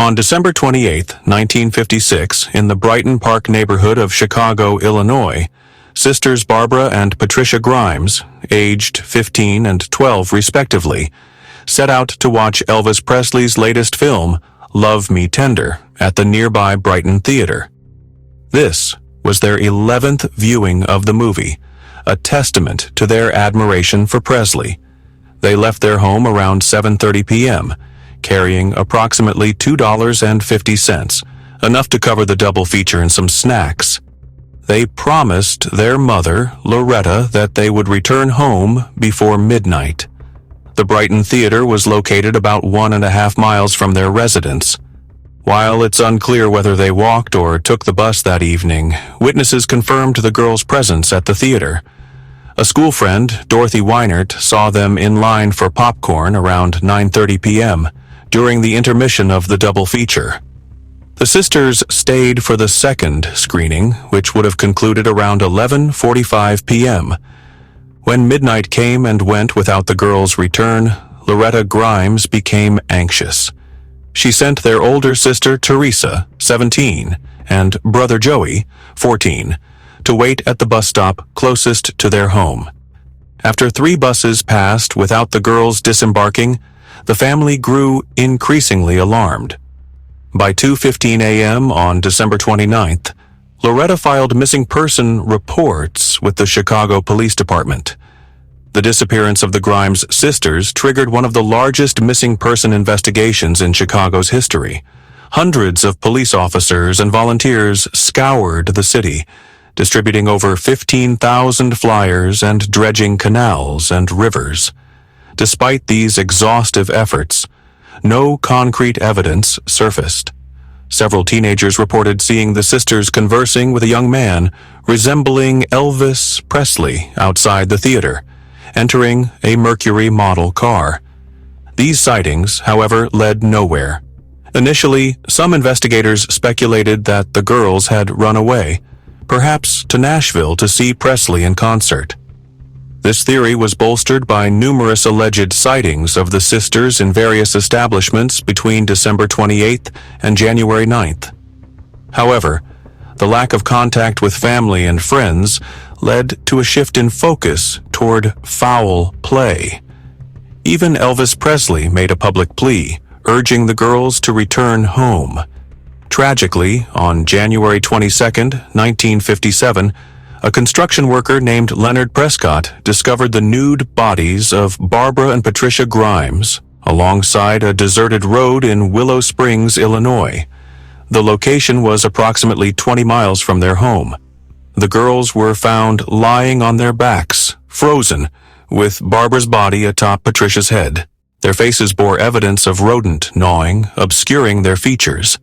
On December 28, 1956, in the Brighton Park neighborhood of Chicago, Illinois, sisters Barbara and Patricia Grimes, aged 15 and 12 respectively, set out to watch Elvis Presley's latest film, Love Me Tender, at the nearby Brighton Theater. This was their 11th viewing of the movie, a testament to their admiration for Presley. They left their home around 7:30 p.m., carrying approximately $2.50, enough to cover the double feature and some snacks. They promised their mother, Loretta, that they would return home before midnight. The Brighton Theater was located about 1.5 miles from their residence. While it's unclear whether they walked or took the bus that evening, witnesses confirmed the girls' presence at the theater. A school friend, Dorothy Weinert, saw them in line for popcorn around 9:30 p.m. during the intermission of the double feature. The sisters stayed for the second screening, which would have concluded around 11:45 p.m. When midnight came and went without the girls' return, Loretta Grimes became anxious. She sent their older sister Teresa, 17, and brother Joey, 14, to wait at the bus stop closest to their home. After 3 buses passed without the girls disembarking, the family grew increasingly alarmed. By 2:15 a.m. on December 29th, Loretta filed missing person reports with the Chicago Police Department. The disappearance of the Grimes sisters triggered one of the largest missing person investigations in Chicago's history. Hundreds of police officers and volunteers scoured the city, distributing over 15,000 flyers and dredging canals and rivers. Despite these exhaustive efforts, no concrete evidence surfaced. Several teenagers reported seeing the sisters conversing with a young man resembling Elvis Presley outside the theater, entering a Mercury model car. These sightings, however, led nowhere. Initially, some investigators speculated that the girls had run away, perhaps to Nashville to see Presley in concert. This theory was bolstered by numerous alleged sightings of the sisters in various establishments between December 28th and January 9th. However, the lack of contact with family and friends led to a shift in focus toward foul play. Even Elvis Presley made a public plea, urging the girls to return home. Tragically, on January 22, 1957, a construction worker named Leonard Prescott discovered the nude bodies of Barbara and Patricia Grimes alongside a deserted road in Willow Springs, Illinois. The location was approximately 20 miles from their home. The girls were found lying on their backs, frozen, with Barbara's body atop Patricia's head. Their faces bore evidence of rodent gnawing, obscuring their features.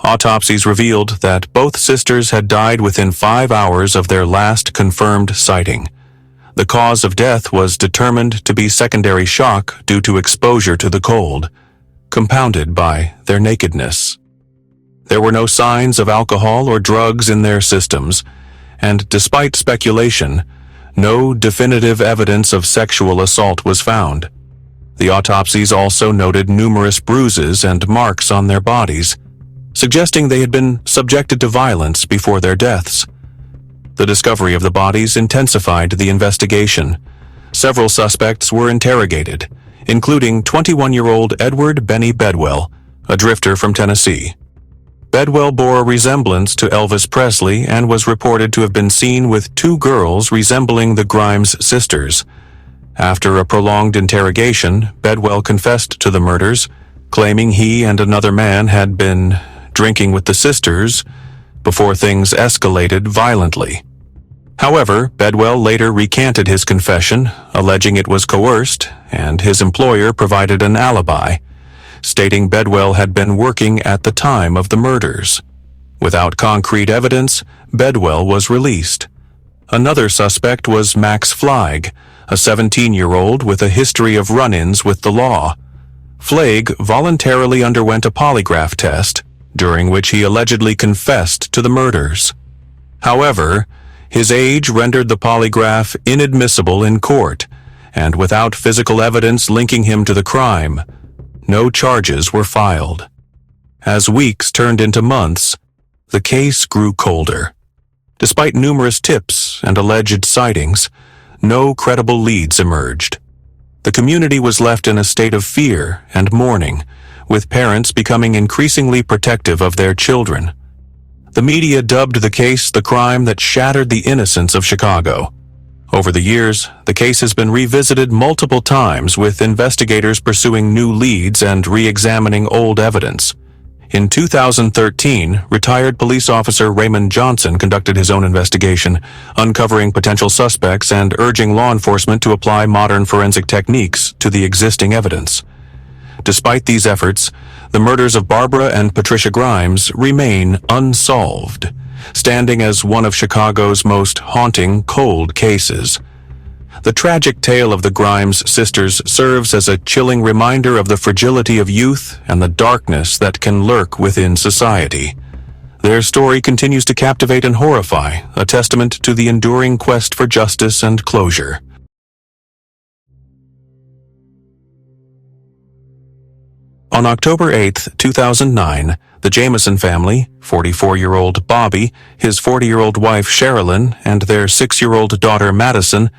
Autopsies revealed that both sisters had died within 5 hours of their last confirmed sighting. The cause of death was determined to be secondary shock due to exposure to the cold, compounded by their nakedness. There were no signs of alcohol or drugs in their systems, and despite speculation, no definitive evidence of sexual assault was found. The autopsies also noted numerous bruises and marks on their bodies, suggesting they had been subjected to violence before their deaths. The discovery of the bodies intensified the investigation. Several suspects were interrogated, including 21-year-old Edward Benny Bedwell, a drifter from Tennessee. Bedwell bore a resemblance to Elvis Presley and was reported to have been seen with 2 girls resembling the Grimes sisters. After a prolonged interrogation, Bedwell confessed to the murders, claiming he and another man had been drinking with the sisters before things escalated violently. However, Bedwell later recanted his confession, alleging it was coerced, and his employer provided an alibi, stating Bedwell had been working at the time of the murders. Without concrete evidence, Bedwell was released. Another suspect was Max Fleig, a 17-year-old with a history of run-ins with the law. Fleig voluntarily underwent a polygraph test, during which he allegedly confessed to the murders. However, his age rendered the polygraph inadmissible in court, and without physical evidence linking him to the crime, no charges were filed. As weeks turned into months, the case grew colder. Despite numerous tips and alleged sightings, no credible leads emerged. The community was left in a state of fear and mourning, with parents becoming increasingly protective of their children. The media dubbed the case the crime that shattered the innocence of Chicago. Over the years, the case has been revisited multiple times, with investigators pursuing new leads and re-examining old evidence. In 2013, retired police officer Raymond Johnson conducted his own investigation, uncovering potential suspects and urging law enforcement to apply modern forensic techniques to the existing evidence. Despite these efforts, the murders of Barbara and Patricia Grimes remain unsolved, standing as one of Chicago's most haunting cold cases. The tragic tale of the Grimes sisters serves as a chilling reminder of the fragility of youth and the darkness that can lurk within society. Their story continues to captivate and horrify, a testament to the enduring quest for justice and closure. On October 8, 2009, the Jamison family, 44-year-old Bobby, his 40-year-old wife Sherilyn, and their 6-year-old daughter Madison,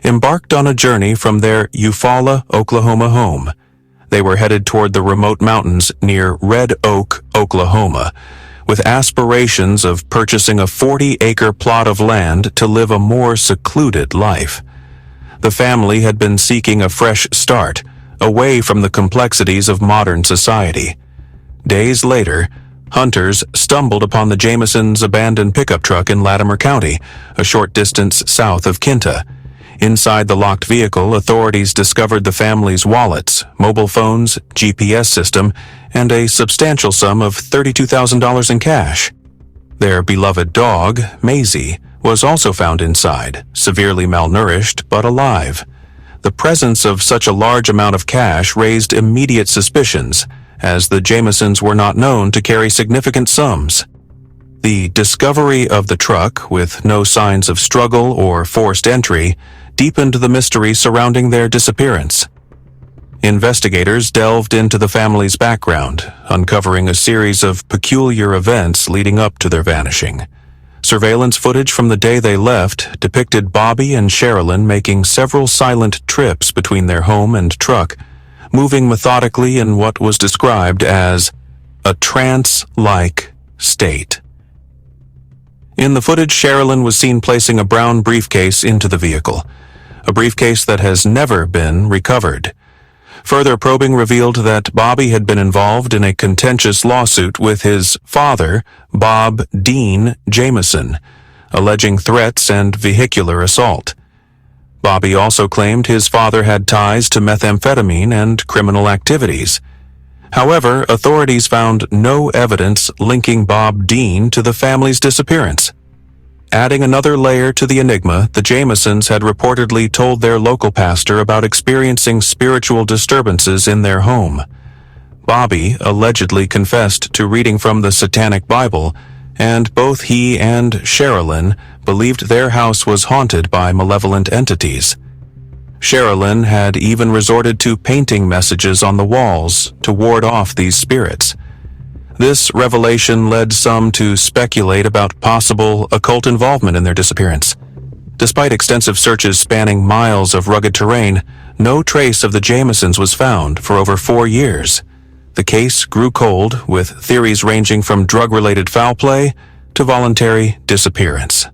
embarked on a journey from their Eufaula, Oklahoma home. They were headed toward the remote mountains near Red Oak, Oklahoma, with aspirations of purchasing a 40-acre plot of land to live a more secluded life. The family had been seeking a fresh start, away from the complexities of modern society. Days later, hunters stumbled upon the Jamisons' abandoned pickup truck in Latimer County, a short distance south of Kinta. Inside the locked vehicle, authorities discovered the family's wallets, mobile phones, GPS system, and a substantial sum of $32,000 in cash. Their beloved dog, Maisie, was also found inside, severely malnourished but alive. The presence of such a large amount of cash raised immediate suspicions, as the Jamisons were not known to carry significant sums. The discovery of the truck, with no signs of struggle or forced entry, deepened the mystery surrounding their disappearance. Investigators delved into the family's background, uncovering a series of peculiar events leading up to their vanishing. Surveillance footage from the day they left depicted Bobby and Sherilyn making several silent trips between their home and truck, moving methodically in what was described as a trance-like state. In the footage, Sherilyn was seen placing a brown briefcase into the vehicle, a briefcase that has never been recovered. Further probing revealed that Bobby had been involved in a contentious lawsuit with his father, Bob Dean Jamison, alleging threats and vehicular assault. Bobby also claimed his father had ties to methamphetamine and criminal activities. However, authorities found no evidence linking Bob Dean to the family's disappearance. Adding another layer to the enigma, the Jamisons had reportedly told their local pastor about experiencing spiritual disturbances in their home. Bobby allegedly confessed to reading from the Satanic Bible, and both he and Sherilyn believed their house was haunted by malevolent entities. Sherilyn had even resorted to painting messages on the walls to ward off these spirits. This revelation led some to speculate about possible occult involvement in their disappearance. Despite extensive searches spanning miles of rugged terrain, no trace of the Jamisons was found for over 4 years. The case grew cold, with theories ranging from drug-related foul play to voluntary disappearance.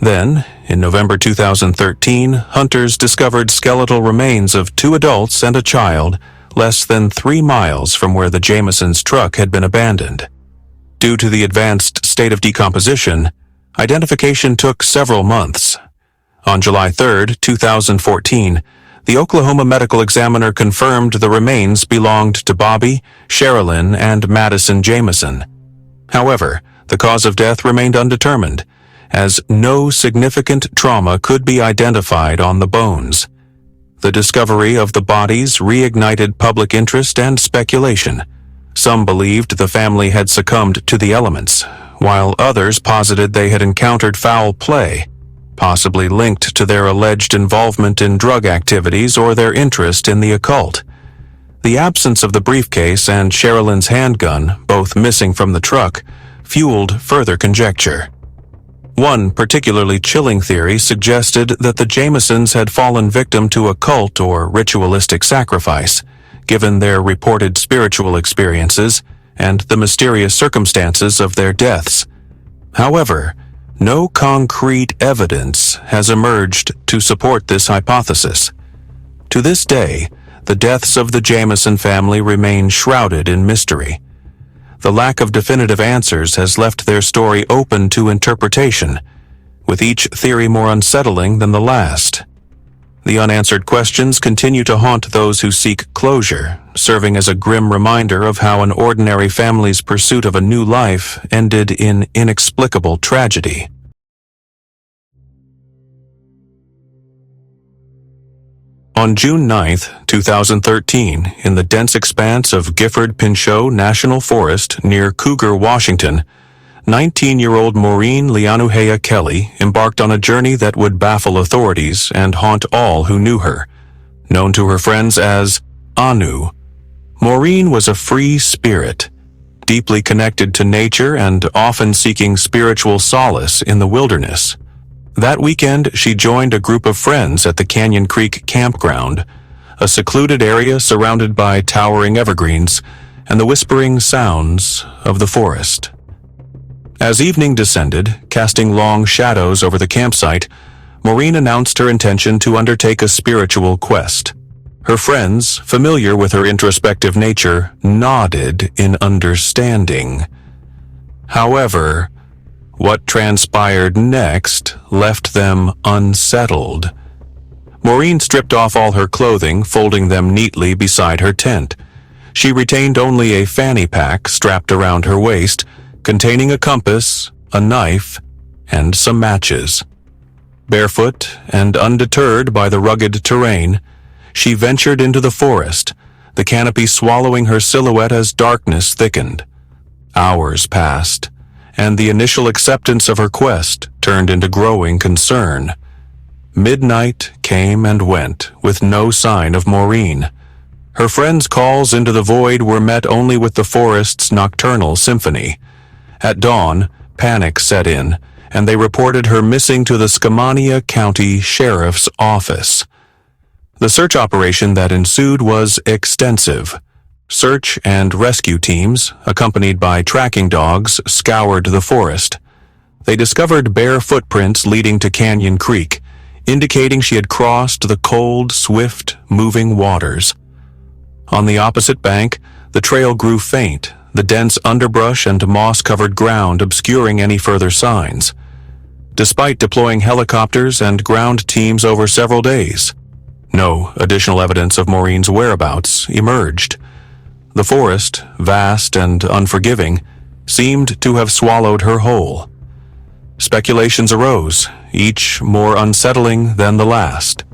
Then, in November 2013, hunters discovered skeletal remains of 2 adults and a child less than 3 miles from where the Jamisons' truck had been abandoned. Due to the advanced state of decomposition, identification took several months. On July 3, 2014, the Oklahoma medical examiner confirmed the remains belonged to Bobby, Sherilyn, and Madison Jamison. However, the cause of death remained undetermined, as no significant trauma could be identified on the bones. The discovery of the bodies reignited public interest and speculation. Some believed the family had succumbed to the elements, while others posited they had encountered foul play, possibly linked to their alleged involvement in drug activities or their interest in the occult. The absence of the briefcase and Sherilyn's handgun, both missing from the truck, fueled further conjecture. One particularly chilling theory suggested that the Jamisons had fallen victim to a cult or ritualistic sacrifice, given their reported spiritual experiences and the mysterious circumstances of their deaths. However, no concrete evidence has emerged to support this hypothesis. To this day, the deaths of the Jamison family remain shrouded in mystery. The lack of definitive answers has left their story open to interpretation, with each theory more unsettling than the last. The unanswered questions continue to haunt those who seek closure, serving as a grim reminder of how an ordinary family's pursuit of a new life ended in inexplicable tragedy. On June 9, 2013, in the dense expanse of Gifford-Pinchot National Forest near Cougar, Washington, 19-year-old Maureen Kelly embarked on a journey that would baffle authorities and haunt all who knew her. Known to her friends as Anu, Maureen was a free spirit, deeply connected to nature and often seeking spiritual solace in the wilderness. That weekend, she joined a group of friends at the Canyon Creek campground, a secluded area surrounded by towering evergreens and the whispering sounds of the forest. As evening descended, casting long shadows over the campsite, Maureen announced her intention to undertake a spiritual quest. Her friends, familiar with her introspective nature, nodded in understanding. However, what transpired next left them unsettled. Maureen stripped off all her clothing, folding them neatly beside her tent. She retained only a fanny pack strapped around her waist, containing a compass, a knife, and some matches. Barefoot and undeterred by the rugged terrain, she ventured into the forest, the canopy swallowing her silhouette as darkness thickened. Hours passed, and the initial acceptance of her quest turned into growing concern. Midnight came and went, with no sign of Maureen. Her friends' calls into the void were met only with the forest's nocturnal symphony. At dawn, panic set in, and they reported her missing to the Skamania County Sheriff's Office. The search operation that ensued was extensive. Search and rescue teams, accompanied by tracking dogs, scoured the forest. They discovered bare footprints leading to Canyon Creek, indicating she had crossed the cold, swift-moving waters. On the opposite bank, the trail grew faint, the dense underbrush and moss-covered ground obscuring any further signs. Despite deploying helicopters and ground teams over several days, no additional evidence of Maureen's whereabouts emerged. The forest, vast and unforgiving, seemed to have swallowed her whole. Speculations arose, each more unsettling than the last.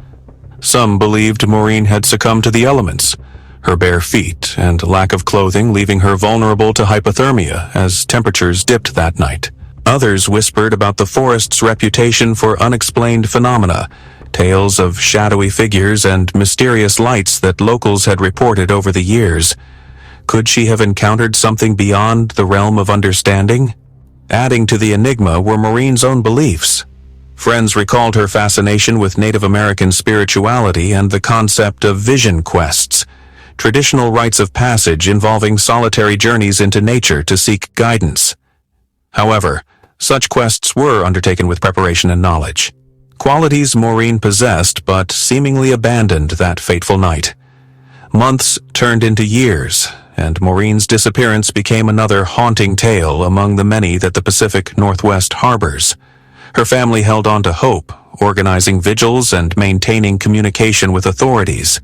Some believed Maureen had succumbed to the elements, her bare feet and lack of clothing leaving her vulnerable to hypothermia as temperatures dipped that night. Others whispered about the forest's reputation for unexplained phenomena, tales of shadowy figures and mysterious lights that locals had reported over the years. Could she have encountered something beyond the realm of understanding? Adding to the enigma were Maureen's own beliefs. Friends recalled her fascination with Native American spirituality and the concept of vision quests, traditional rites of passage involving solitary journeys into nature to seek guidance. However, such quests were undertaken with preparation and knowledge, qualities Maureen possessed but seemingly abandoned that fateful night. Months turned into years, and Maureen's disappearance became another haunting tale among the many that the Pacific Northwest harbors. Her family held on to hope, organizing vigils and maintaining communication with authorities.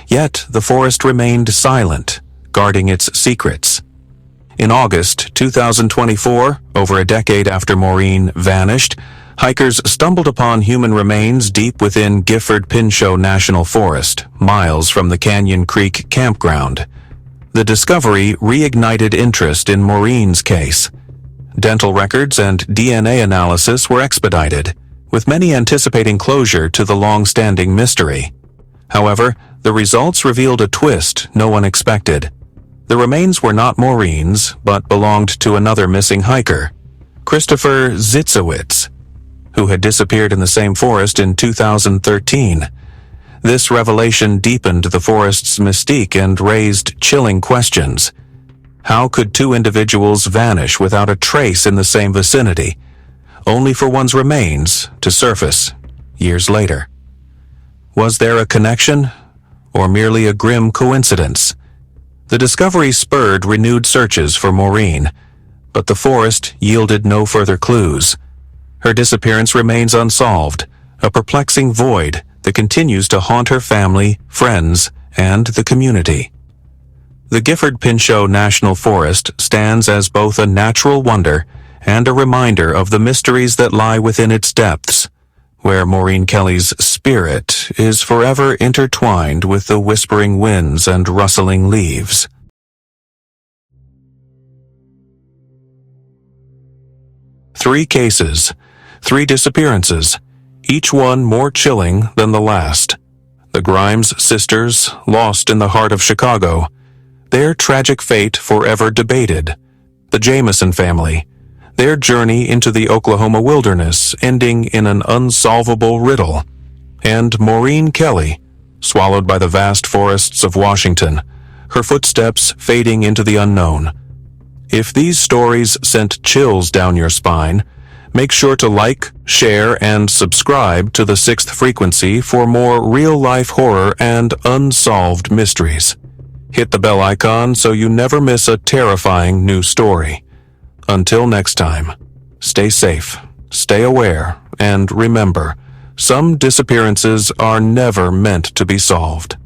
Yet the forest remained silent, guarding its secrets. In August 2024, over a decade after Maureen vanished, hikers stumbled upon human remains deep within Gifford-Pinchot National Forest, miles from the Canyon Creek campground. The discovery reignited interest in Maureen's case. Dental records and DNA analysis were expedited, with many anticipating closure to the long-standing mystery. However, The results revealed a twist no one expected. The remains were not Maureen's, but belonged to another missing hiker, Christopher Zitzowitz, who had disappeared in the same forest in 2013. This revelation deepened the forest's mystique and raised chilling questions. How could two individuals vanish without a trace in the same vicinity, only for one's remains to surface years later? Was there a connection, or merely a grim coincidence? The discovery spurred renewed searches for Maureen, but the forest yielded no further clues. Her disappearance remains unsolved, a perplexing void that continues to haunt her family, friends, and the community. The Gifford-Pinchot National Forest stands as both a natural wonder and a reminder of the mysteries that lie within its depths, where Maureen Kelly's spirit is forever intertwined with the whispering winds and rustling leaves. Three cases, 3 disappearances, each one more chilling than the last. The Grimes sisters, lost in the heart of Chicago, their tragic fate forever debated. The Jamison family, their journey into the Oklahoma wilderness ending in an unsolvable riddle. And Maureen Kelly, swallowed by the vast forests of Washington, her footsteps fading into the unknown. If these stories sent chills down your spine, make sure to like, share, and subscribe to the 6th Frequency for more real-life horror and unsolved mysteries. Hit the bell icon so you never miss a terrifying new story. Until next time, stay safe, stay aware, and remember, some disappearances are never meant to be solved.